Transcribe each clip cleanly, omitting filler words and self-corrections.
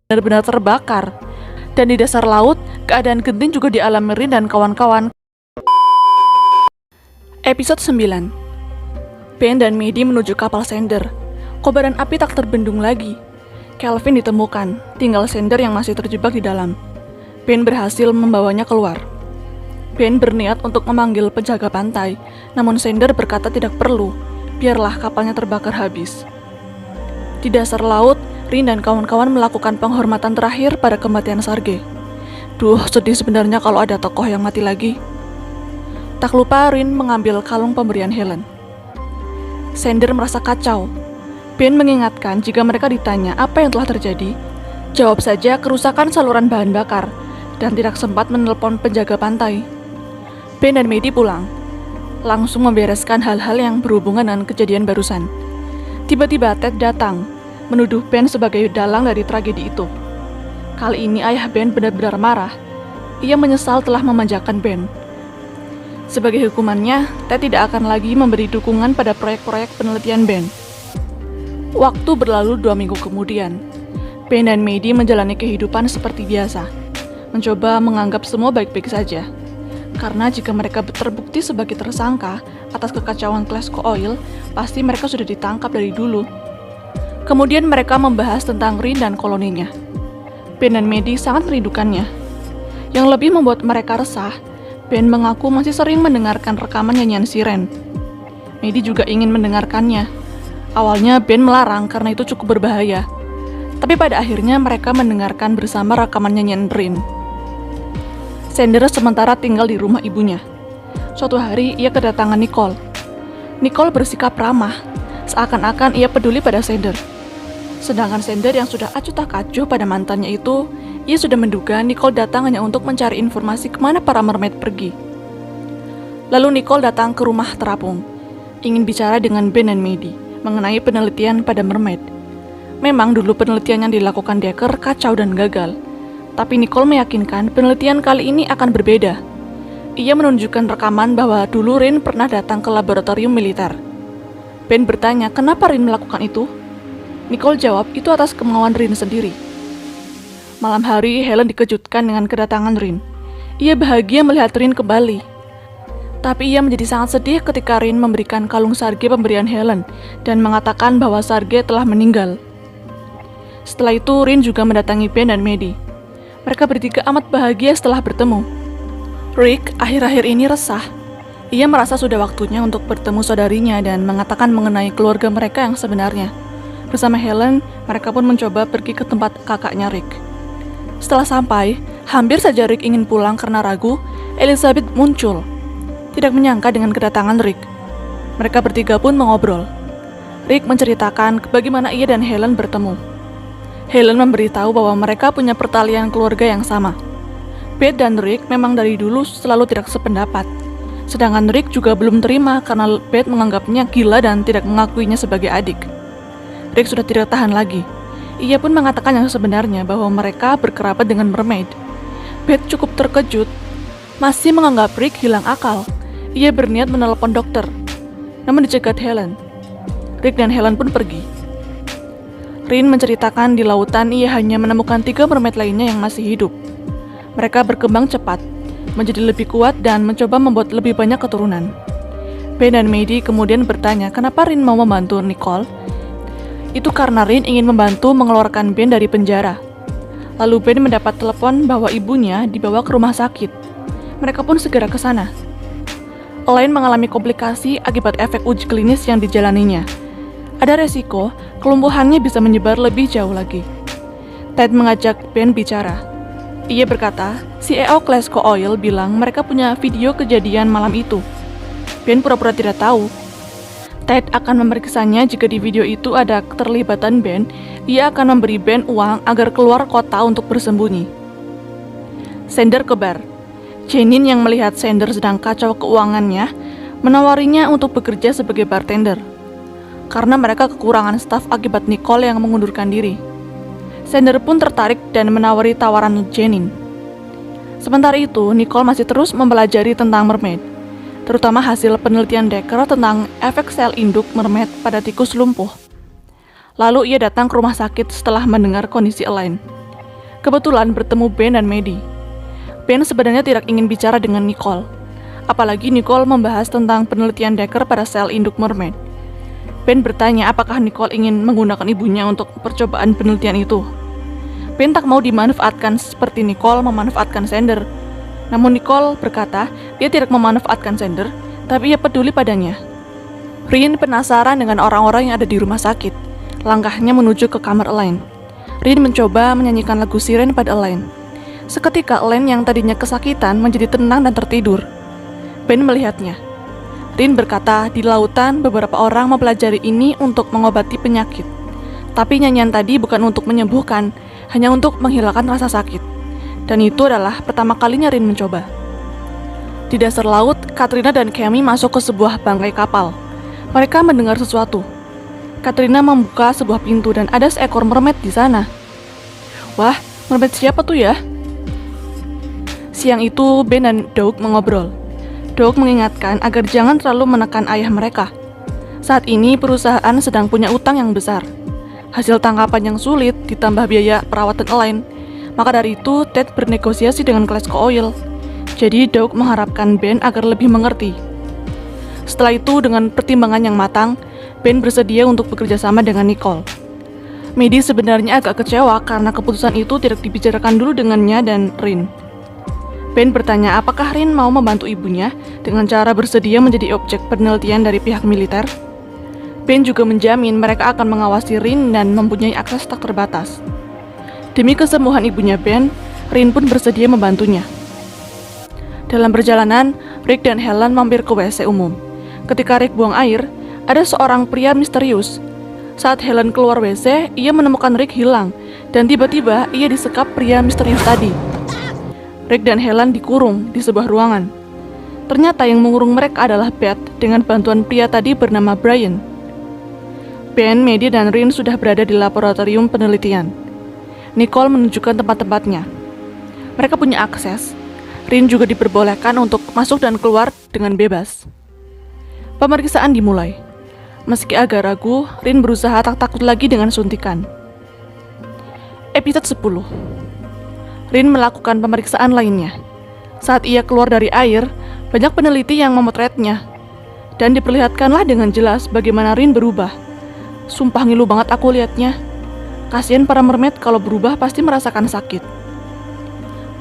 benar-benar terbakar. Dan di dasar laut, keadaan genting juga dialami Rin dan kawan-kawan. Episode 9. Ben dan Maddie menuju kapal Sander. Kobaran api tak terbendung lagi. Kelvin ditemukan, tinggal Sander yang masih terjebak di dalam. Ben berhasil membawanya keluar. Ben berniat untuk memanggil penjaga pantai, namun Sander berkata tidak perlu, biarlah kapalnya terbakar habis. Di dasar laut, Rin dan kawan-kawan melakukan penghormatan terakhir pada kematian Sarge. Duh, sedih sebenarnya kalau ada tokoh yang mati lagi. Tak lupa Rin mengambil kalung pemberian Helen. Sander merasa kacau. Ben mengingatkan jika mereka ditanya apa yang telah terjadi, jawab saja kerusakan saluran bahan bakar dan tidak sempat menelpon penjaga pantai. Ben dan Maddie pulang, langsung membereskan hal-hal yang berhubungan dengan kejadian barusan. Tiba-tiba Ted datang, menuduh Ben sebagai dalang dari tragedi itu. Kali ini ayah Ben benar-benar marah. Ia menyesal telah memanjakan Ben. Sebagai hukumannya, Ted tidak akan lagi memberi dukungan pada proyek-proyek penelitian Ben. Waktu berlalu 2 minggu kemudian. Ben dan Maddie menjalani kehidupan seperti biasa, mencoba menganggap semua baik-baik saja. Karena jika mereka terbukti sebagai tersangka atas kekacauan Glasgow Oil, pasti mereka sudah ditangkap dari dulu. Kemudian mereka membahas tentang Rin dan koloninya. Ben dan Maddie sangat merindukannya. Yang lebih membuat mereka resah, Ben mengaku masih sering mendengarkan rekaman nyanyian siren. Maddie juga ingin mendengarkannya. Awalnya Ben melarang karena itu cukup berbahaya. Tapi pada akhirnya mereka mendengarkan bersama rekaman nyanyian Rin. Sander sementara tinggal di rumah ibunya. Suatu hari ia kedatangan Nicole. Nicole bersikap ramah, seakan-akan ia peduli pada Sander. Sedangkan Sander yang sudah acuh tak acuh pada mantannya itu, ia sudah menduga Nicole datang hanya untuk mencari informasi kemana para mermaid pergi. Lalu Nicole datang ke rumah terapung, ingin bicara dengan Ben dan Maddie mengenai penelitian pada mermaid. Memang dulu penelitian yang dilakukan Decker kacau dan gagal, tapi Nicole meyakinkan penelitian kali ini akan berbeda. Ia menunjukkan rekaman bahwa dulu Rin pernah datang ke laboratorium militer. Ben bertanya kenapa Rin melakukan itu. Nicole jawab itu atas kemauan Rin sendiri. Malam hari, Helen dikejutkan dengan kedatangan Rin. Ia bahagia melihat Rin kembali. Tapi ia menjadi sangat sedih ketika Rin memberikan kalung Sarge pemberian Helen dan mengatakan bahwa Sarge telah meninggal. Setelah itu, Rin juga mendatangi Ben dan Maddie. Mereka bertiga amat bahagia setelah bertemu. Rick akhir-akhir ini resah. Ia merasa sudah waktunya untuk bertemu saudarinya dan mengatakan mengenai keluarga mereka yang sebenarnya. Bersama Helen, mereka pun mencoba pergi ke tempat kakaknya Rick. Setelah sampai, hampir saja Rick ingin pulang karena ragu, Elizabeth muncul. Tidak menyangka dengan kedatangan Rick. Mereka bertiga pun mengobrol. Rick menceritakan bagaimana ia dan Helen bertemu. Helen memberitahu bahwa mereka punya pertalian keluarga yang sama. Beth dan Rick memang dari dulu selalu tidak sependapat. Sedangkan Rick juga belum terima karena Beth menganggapnya gila dan tidak mengakuinya sebagai adik. Rick sudah tidak tahan lagi. Ia pun mengatakan yang sebenarnya bahwa mereka berkerabat dengan mermaid. Beth cukup terkejut, masih menganggap Rick hilang akal. Ia berniat menelepon dokter, namun dicegat Helen. Rick dan Helen pun pergi. Rin menceritakan di lautan ia hanya menemukan 3 mermaid lainnya yang masih hidup. Mereka berkembang cepat, menjadi lebih kuat dan mencoba membuat lebih banyak keturunan. Ben dan Maddie kemudian bertanya kenapa Rin mau membantu Nicole. Itu karena Rin ingin membantu mengeluarkan Ben dari penjara. Lalu Ben mendapat telepon bahwa ibunya dibawa ke rumah sakit. Mereka pun segera ke sana. Elaine mengalami komplikasi akibat efek uji klinis yang dijalaninya. Ada resiko kelumpuhannya bisa menyebar lebih jauh lagi. Ted mengajak Ben bicara. Ia berkata, CEO Glasgow Oil bilang mereka punya video kejadian malam itu. Ben pura-pura tidak tahu. Ted akan memeriksanya jika di video itu ada keterlibatan Ben. Ia akan memberi Ben uang agar keluar kota untuk bersembunyi. Sander ke bar. Janine yang melihat Sander sedang kacau keuangannya menawarinya untuk bekerja sebagai bartender. Karena mereka kekurangan staf akibat Nicole yang mengundurkan diri. Sander pun tertarik dan menawari tawaran Janine. Sementara itu, Nicole masih terus mempelajari tentang mermaid, terutama hasil penelitian Decker tentang efek sel induk mermaid pada tikus lumpuh. Lalu ia datang ke rumah sakit setelah mendengar kondisi Elaine. kebetulan bertemu Ben dan Maddie. Ben sebenarnya tidak ingin bicara dengan Nicole. Apalagi Nicole membahas tentang penelitian Decker pada sel induk mermaid. Ben bertanya apakah Nicole ingin menggunakan ibunya untuk percobaan penelitian itu. Ben tak mau dimanfaatkan seperti Nicole memanfaatkan Xander. Namun Nicole berkata dia tidak memanfaatkan Xander, tapi ia peduli padanya. Rin penasaran dengan orang-orang yang ada di rumah sakit. Langkahnya menuju ke kamar Elaine. Rin mencoba menyanyikan lagu siren pada Elaine. Seketika Elaine yang tadinya kesakitan menjadi tenang dan tertidur. Ben melihatnya. Rin berkata di lautan beberapa orang mempelajari ini untuk mengobati penyakit. Tapi nyanyian tadi bukan untuk menyembuhkan, hanya untuk menghilangkan rasa sakit. Dan itu adalah pertama kalinya Rin mencoba. Di dasar laut, Katrina dan Cammy masuk ke sebuah bangkai kapal. Mereka mendengar sesuatu. Katrina membuka sebuah pintu dan ada seekor mermaid di sana. Wah, mermaid siapa tuh ya? Siang itu, Ben dan Doug mengobrol. Doug mengingatkan agar jangan terlalu menekan ayah mereka. Saat ini perusahaan sedang punya utang yang besar. Hasil tangkapan yang sulit ditambah biaya perawatan Elaine. Maka dari itu, Ted bernegosiasi dengan Glasgow Oil. Jadi Doug mengharapkan Ben agar lebih mengerti. Setelah itu, dengan pertimbangan yang matang, Ben bersedia untuk bekerja sama dengan Nicole. Maddie sebenarnya agak kecewa karena keputusan itu tidak dibicarakan dulu dengannya dan Rin. Ben bertanya apakah Rin mau membantu ibunya dengan cara bersedia menjadi objek penelitian dari pihak militer. Ben juga menjamin mereka akan mengawasi Rin dan mempunyai akses tak terbatas. Demi kesembuhan ibunya Ben, Rin pun bersedia membantunya. Dalam perjalanan, Rick dan Helen mampir ke WC umum. Ketika Rick buang air, ada seorang pria misterius. Saat Helen keluar WC, ia menemukan Rick hilang, dan tiba-tiba ia disekap pria misterius tadi. Rick dan Helen dikurung di sebuah ruangan. Ternyata yang mengurung mereka adalah Beth dengan bantuan pria tadi bernama Brian. Ben, Maddie, dan Rin sudah berada di laboratorium penelitian. Nicole menunjukkan tempat-tempatnya. Mereka punya akses. Rin juga diperbolehkan untuk masuk dan keluar dengan bebas. Pemeriksaan dimulai. Meski agak ragu, Rin berusaha tak takut lagi dengan suntikan. Episode 10. Rin melakukan pemeriksaan lainnya. Saat ia keluar dari air, banyak peneliti yang memotretnya. Dan diperlihatkanlah dengan jelas bagaimana Rin berubah. Sumpah ngilu banget aku liatnya. Kasian para mermaid kalau berubah pasti merasakan sakit.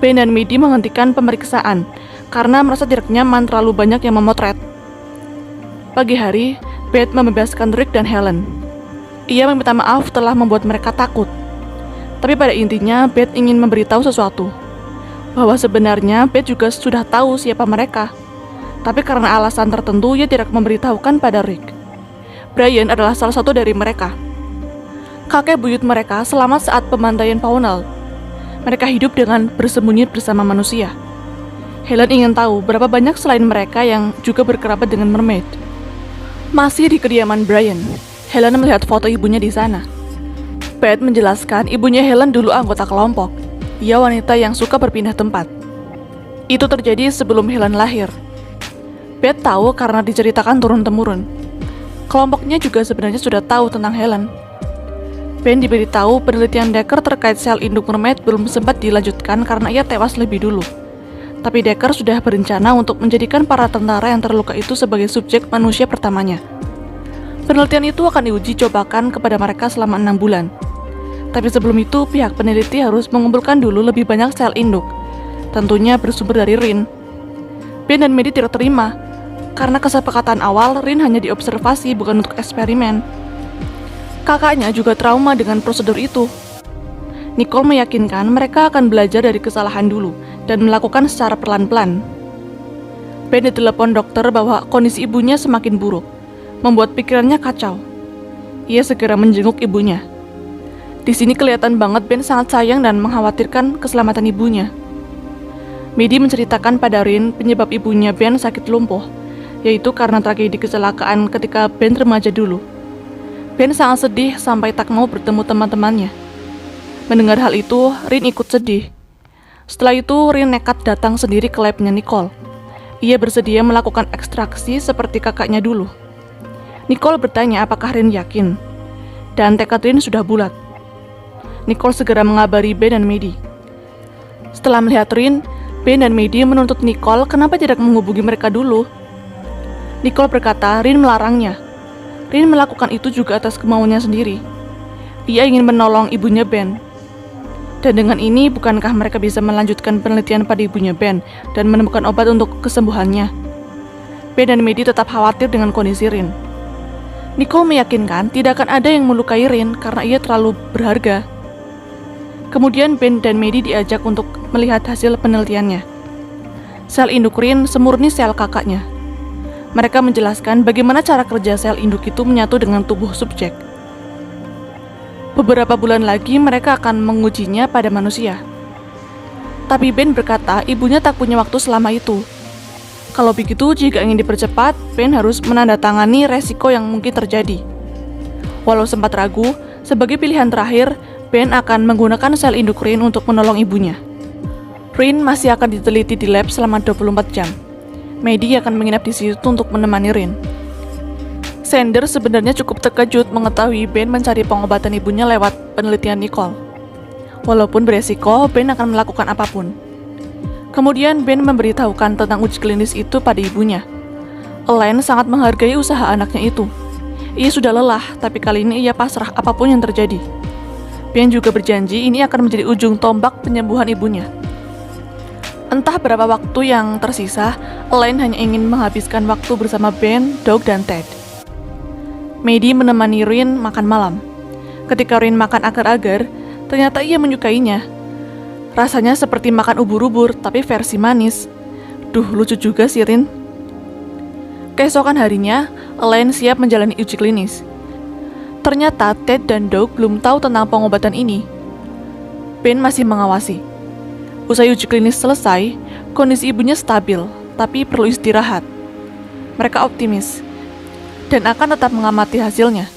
Ben dan Maddie menghentikan pemeriksaan karena merasa tidak nyaman terlalu banyak yang memotret. Pagi hari, Beth membebaskan Rick dan Helen. Ia meminta maaf telah membuat mereka takut. Tapi pada intinya, Beth ingin memberitahu sesuatu. Bahwa sebenarnya Beth juga sudah tahu siapa mereka. Tapi karena alasan tertentu, ia tidak memberitahukan pada Rick. Brian adalah salah satu dari mereka. Kakek buyut mereka selamat saat pembantaian Pawnal. Mereka hidup dengan bersembunyi bersama manusia. Helen ingin tahu berapa banyak selain mereka yang juga berkerabat dengan mermaid. Masih di kediaman Brian, Helen melihat foto ibunya di sana. Beth menjelaskan ibunya Helen dulu anggota kelompok. Ia wanita yang suka berpindah tempat. Itu terjadi sebelum Helen lahir. Beth tahu karena diceritakan turun-temurun. Kelompoknya juga sebenarnya sudah tahu tentang Helen. Ben diberitahu penelitian Decker terkait sel induk mermaid belum sempat dilanjutkan karena ia tewas lebih dulu. Tapi Decker sudah berencana untuk menjadikan para tentara yang terluka itu sebagai subjek manusia pertamanya. Penelitian itu akan diuji cobakan kepada mereka selama 6 bulan. Tapi sebelum itu, pihak peneliti harus mengumpulkan dulu lebih banyak sel induk. Tentunya bersumber dari Rin. Ben dan Maddie tidak terima, karena kesepakatan awal Rin hanya diobservasi bukan untuk eksperimen. Kakaknya juga trauma dengan prosedur itu. Nicole meyakinkan mereka akan belajar dari kesalahan dulu dan melakukan secara pelan-pelan. Ben ditelepon dokter bahwa kondisi ibunya semakin buruk, membuat pikirannya kacau. Ia segera menjenguk ibunya. Di sini kelihatan banget Ben sangat sayang dan mengkhawatirkan keselamatan ibunya. Maddie menceritakan pada Rin penyebab ibunya Ben sakit lumpuh, yaitu karena tragedi kecelakaan ketika Ben remaja dulu. Ben sangat sedih sampai tak mau bertemu teman-temannya. Mendengar hal itu, Rin ikut sedih. Setelah itu, Rin nekat datang sendiri ke labnya Nicole. Ia bersedia melakukan ekstraksi seperti kakaknya dulu. Nicole bertanya apakah Rin yakin, dan tekad Rin sudah bulat. Nicole segera mengabari Ben dan Maddie. Setelah melihat Rin, Ben dan Maddie menuntut Nicole kenapa tidak menghubungi mereka dulu. Nicole berkata Rin melarangnya. Rin melakukan itu juga atas kemauannya sendiri. Ia ingin menolong ibunya Ben. Dan dengan ini, bukankah mereka bisa melanjutkan penelitian pada ibunya Ben dan menemukan obat untuk kesembuhannya? Ben dan Maddie tetap khawatir dengan kondisi Rin. Nicole meyakinkan tidak akan ada yang melukai Rin karena ia terlalu berharga. Kemudian Ben dan Maddie diajak untuk melihat hasil penelitiannya. Sel induk Rin semurni sel kakaknya. Mereka menjelaskan bagaimana cara kerja sel induk itu menyatu dengan tubuh subjek. Beberapa bulan lagi mereka akan mengujinya pada manusia. Tapi Ben berkata ibunya tak punya waktu selama itu. Kalau begitu, jika ingin dipercepat, Ben harus menandatangani resiko yang mungkin terjadi. Walau sempat ragu, sebagai pilihan terakhir, Ben akan menggunakan sel induk Rin untuk menolong ibunya. Rin masih akan diteliti di lab selama 24 jam. Maddie akan menginap di situ untuk menemani Rin. Sander sebenarnya cukup terkejut mengetahui Ben mencari pengobatan ibunya lewat penelitian Nicole. Walaupun beresiko, Ben akan melakukan apapun. Kemudian Ben memberitahukan tentang uji klinis itu pada ibunya. Elaine sangat menghargai usaha anaknya itu. Ia sudah lelah, tapi kali ini ia pasrah apapun yang terjadi. Ben juga berjanji ini akan menjadi ujung tombak penyembuhan ibunya. Entah berapa waktu yang tersisa, Elaine hanya ingin menghabiskan waktu bersama Ben, Doug, dan Ted. Maddie menemani Rin makan malam. Ketika Rin makan agar-agar, ternyata ia menyukainya. Rasanya seperti makan ubur-ubur, tapi versi manis. Duh, lucu juga sih Rin. Keesokan harinya, Elaine siap menjalani uji klinis. Ternyata Ted dan Doug belum tahu tentang pengobatan ini. Ben masih mengawasi. Usai uji klinis selesai, kondisi ibunya stabil, tapi perlu istirahat. Mereka optimis dan akan tetap mengamati hasilnya.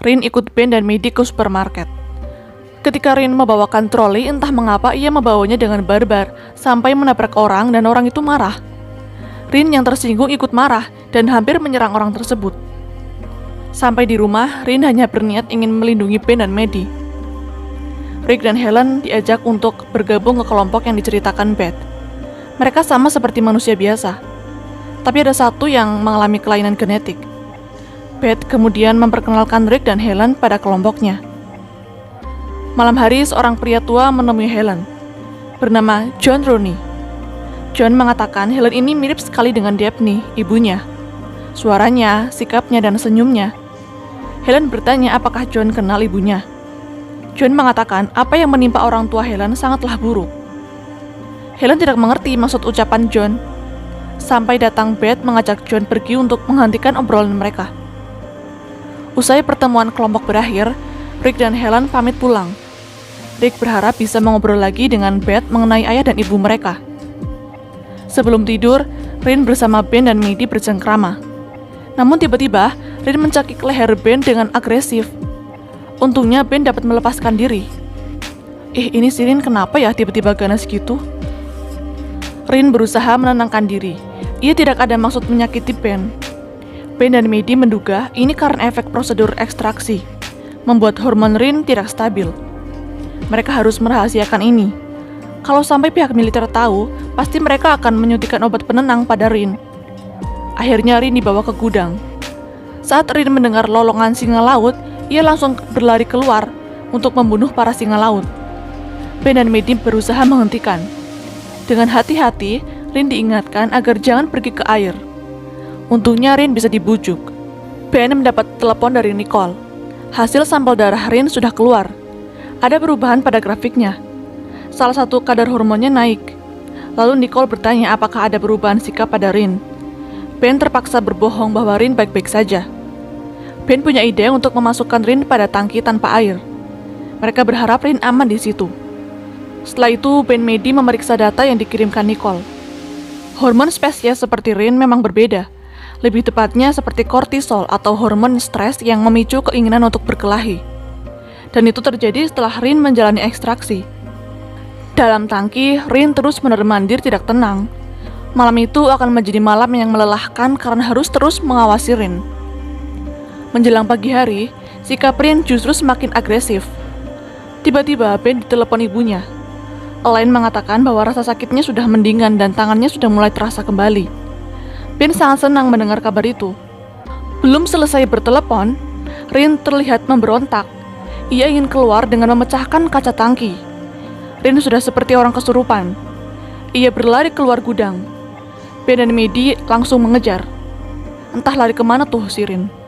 Rin ikut Ben dan Maddie ke supermarket. Ketika Rin membawakan troli, entah mengapa ia membawanya dengan barbar sampai menabrak orang dan orang itu marah. Rin yang tersinggung ikut marah dan hampir menyerang orang tersebut. Sampai di rumah, Rin hanya berniat ingin melindungi Ben dan Maddie. Rick dan Helen diajak untuk bergabung ke kelompok yang diceritakan Beth. Mereka sama seperti manusia biasa, tapi ada satu yang mengalami kelainan genetik. Beth kemudian memperkenalkan Rick dan Helen pada kelompoknya. Malam hari, seorang pria tua menemui Helen, bernama John Rooney. John mengatakan Helen ini mirip sekali dengan Daphne, ibunya. Suaranya, sikapnya, dan senyumnya. Helen bertanya apakah John kenal ibunya. John mengatakan apa yang menimpa orang tua Helen sangatlah buruk. Helen tidak mengerti maksud ucapan John. Sampai datang Beth mengajak John pergi untuk menghentikan obrolan mereka. Usai pertemuan kelompok berakhir, Rick dan Helen pamit pulang. Rick berharap bisa mengobrol lagi dengan Beth mengenai ayah dan ibu mereka. Sebelum tidur, Rin bersama Ben dan Maddie bercengkrama. Namun tiba-tiba, Rin mencakik leher Ben dengan agresif. Untungnya Ben dapat melepaskan diri. Ini si Rin kenapa ya tiba-tiba ganas gitu? Rin berusaha menenangkan diri. Ia tidak ada maksud menyakiti Ben. Ben dan Maddie menduga ini karena efek prosedur ekstraksi, membuat hormon Rin tidak stabil. Mereka harus merahasiakan ini. Kalau sampai pihak militer tahu, pasti mereka akan menyuntikkan obat penenang pada Rin. Akhirnya Rin dibawa ke gudang. Saat Rin mendengar lolongan singa laut, ia langsung berlari keluar untuk membunuh para singa laut. Ben dan Maddie berusaha menghentikan. Dengan hati-hati, Rin diingatkan agar jangan pergi ke air. Untungnya Rin bisa dibujuk. Ben mendapat telepon dari Nicole. Hasil sampel darah Rin sudah keluar. Ada perubahan pada grafiknya. Salah satu kadar hormonnya naik. Lalu Nicole bertanya apakah ada perubahan sikap pada Rin. Ben terpaksa berbohong bahwa Rin baik-baik saja. Ben punya ide untuk memasukkan Rin pada tangki tanpa air. Mereka berharap Rin aman di situ. Setelah itu, Ben Maddie memeriksa data yang dikirimkan Nicole. Hormon spesies seperti Rin memang berbeda. Lebih tepatnya seperti kortisol atau hormon stres yang memicu keinginan untuk berkelahi. Dan itu terjadi setelah Rin menjalani ekstraksi. Dalam tangki, Rin terus menermandir tidak tenang. Malam itu akan menjadi malam yang melelahkan karena harus terus mengawasi Rin. Menjelang pagi hari, sikap Rin justru semakin agresif. Tiba-tiba Ben ditelepon ibunya. Elaine mengatakan bahwa rasa sakitnya sudah mendingan dan tangannya sudah mulai terasa kembali. Ben sangat senang mendengar kabar itu. Belum selesai bertelepon, Rin terlihat memberontak. Ia ingin keluar dengan memecahkan kaca tangki. Rin sudah seperti orang kesurupan. Ia berlari keluar gudang. Ben dan Maddie langsung mengejar. Entah lari kemana tuh si Rin.